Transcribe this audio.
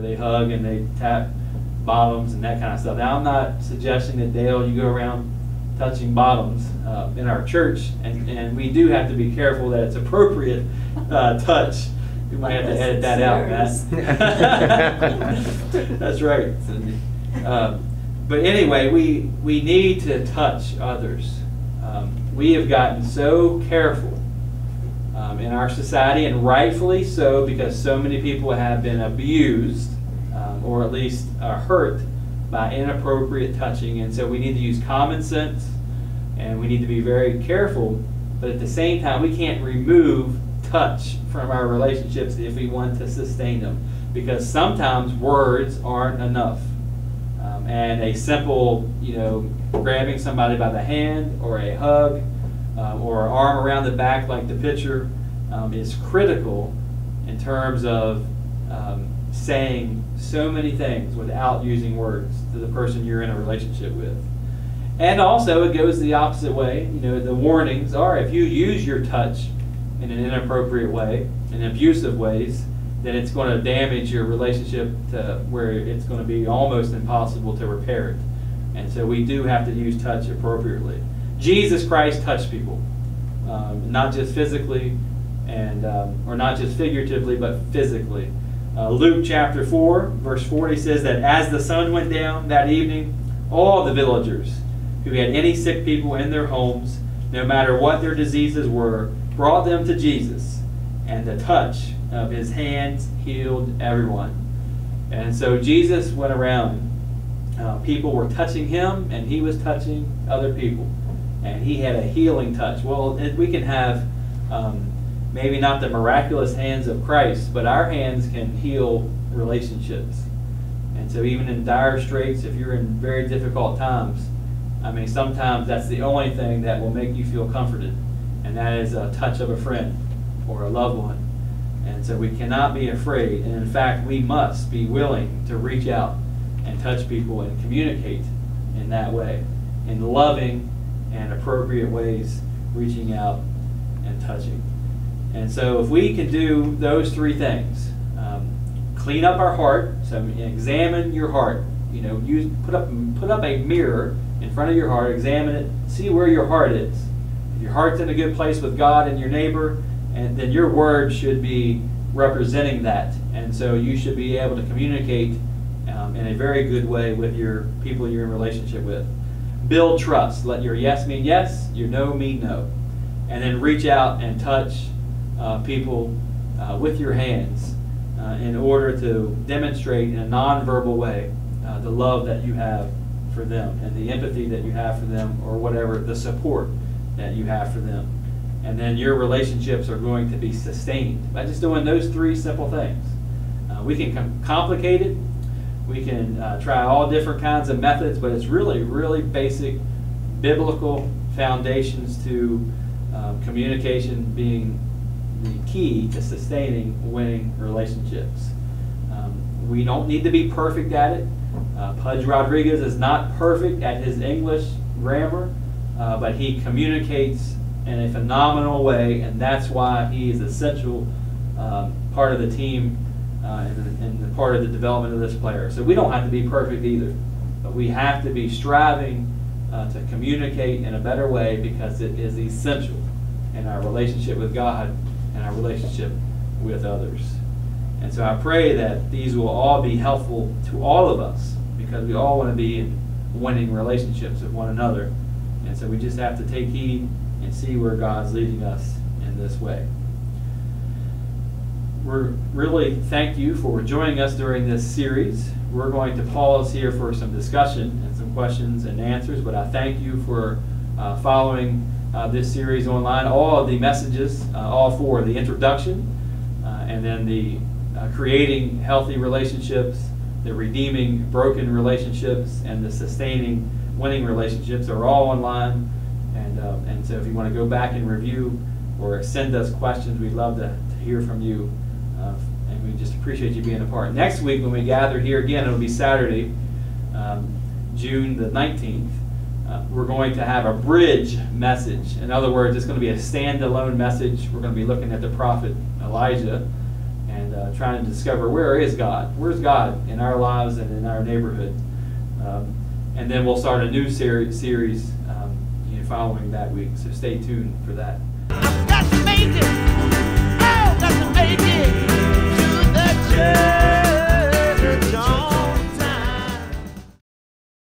where they hug and they tap bottoms and that kind of stuff. Now, I'm not suggesting that, Dale, you go around touching bottoms in our church, and we do have to be careful that it's appropriate touch. We might have to edit that out, Matt. That's right, Cindy. But anyway, we need to touch others. We have gotten so careful in our society, and rightfully so, because so many people have been abused or at least hurt by inappropriate touching. And so we need to use common sense, and we need to be very careful, but at the same time we can't remove touch from our relationships if we want to sustain them, because sometimes words aren't enough. And a simple, grabbing somebody by the hand, or a hug, or an arm around the back like the picture, is critical in terms of saying so many things without using words to the person you're in a relationship with. And also it goes the opposite way. The warnings are, if you use your touch in an inappropriate way, in abusive ways, then it's going to damage your relationship to where it's going to be almost impossible to repair it. And so we do have to use touch appropriately. Jesus Christ touched people, not just physically, and or not just figuratively, but physically. Luke chapter 4, verse 40 says that as the sun went down that evening, all the villagers who had any sick people in their homes, no matter what their diseases were, brought them to Jesus, and the touch of his hands healed everyone. And so Jesus went around. People were touching him, and he was touching other people. And he had a healing touch. Well, we can have maybe not the miraculous hands of Christ, but our hands can heal relationships. And so even in dire straits, if you're in very difficult times, sometimes that's the only thing that will make you feel comforted, and that is a touch of a friend or a loved one. And so we cannot be afraid, and in fact we must be willing to reach out and touch people and communicate in that way, in loving and appropriate ways, reaching out and touching. And so if we can do those three things, clean up our heart, so examine your heart, put up a mirror in front of your heart, examine it, see where your heart is. If your heart's in a good place with God and your neighbor, and then your words should be representing that. And so you should be able to communicate in a very good way with your people you're in relationship with. Build trust. Let your yes mean yes, your no mean no. And then reach out and touch people with your hands in order to demonstrate in a nonverbal way the love that you have for them, and the empathy that you have for them, or whatever, the support that you have for them. And then your relationships are going to be sustained by just doing those three simple things. We can complicate it. We can try all different kinds of methods, but it's really, really basic biblical foundations to communication being the key to sustaining winning relationships. We don't need to be perfect at it. Pudge Rodriguez is not perfect at his English grammar, but he communicates in a phenomenal way, and that's why he is essential part of the team and part of the development of this player. So we don't have to be perfect either, but we have to be striving to communicate in a better way, because it is essential in our relationship with God and our relationship with others. And so I pray that these will all be helpful to all of us, because we all want to be in winning relationships with one another. And so we just have to take heed and see where God's leading us in this way. We're really thank you for joining us during this series. We're going to pause here for some discussion and some questions and answers, but I thank you for following this series online. All of the messages, all four, the introduction, and then the creating healthy relationships, the redeeming broken relationships, and the sustaining winning relationships are all online. And so if you want to go back and review or send us questions, we'd love to hear from you. And we just appreciate you being a part. Next week when we gather here again, it'll be Saturday, June the 19th. We're going to have a bridge message. In other words, it's going to be a standalone message. We're going to be looking at the prophet Elijah. and trying to discover where is God? Where's God in our lives and in our neighborhood? And then we'll start a new series following that week. So stay tuned for that.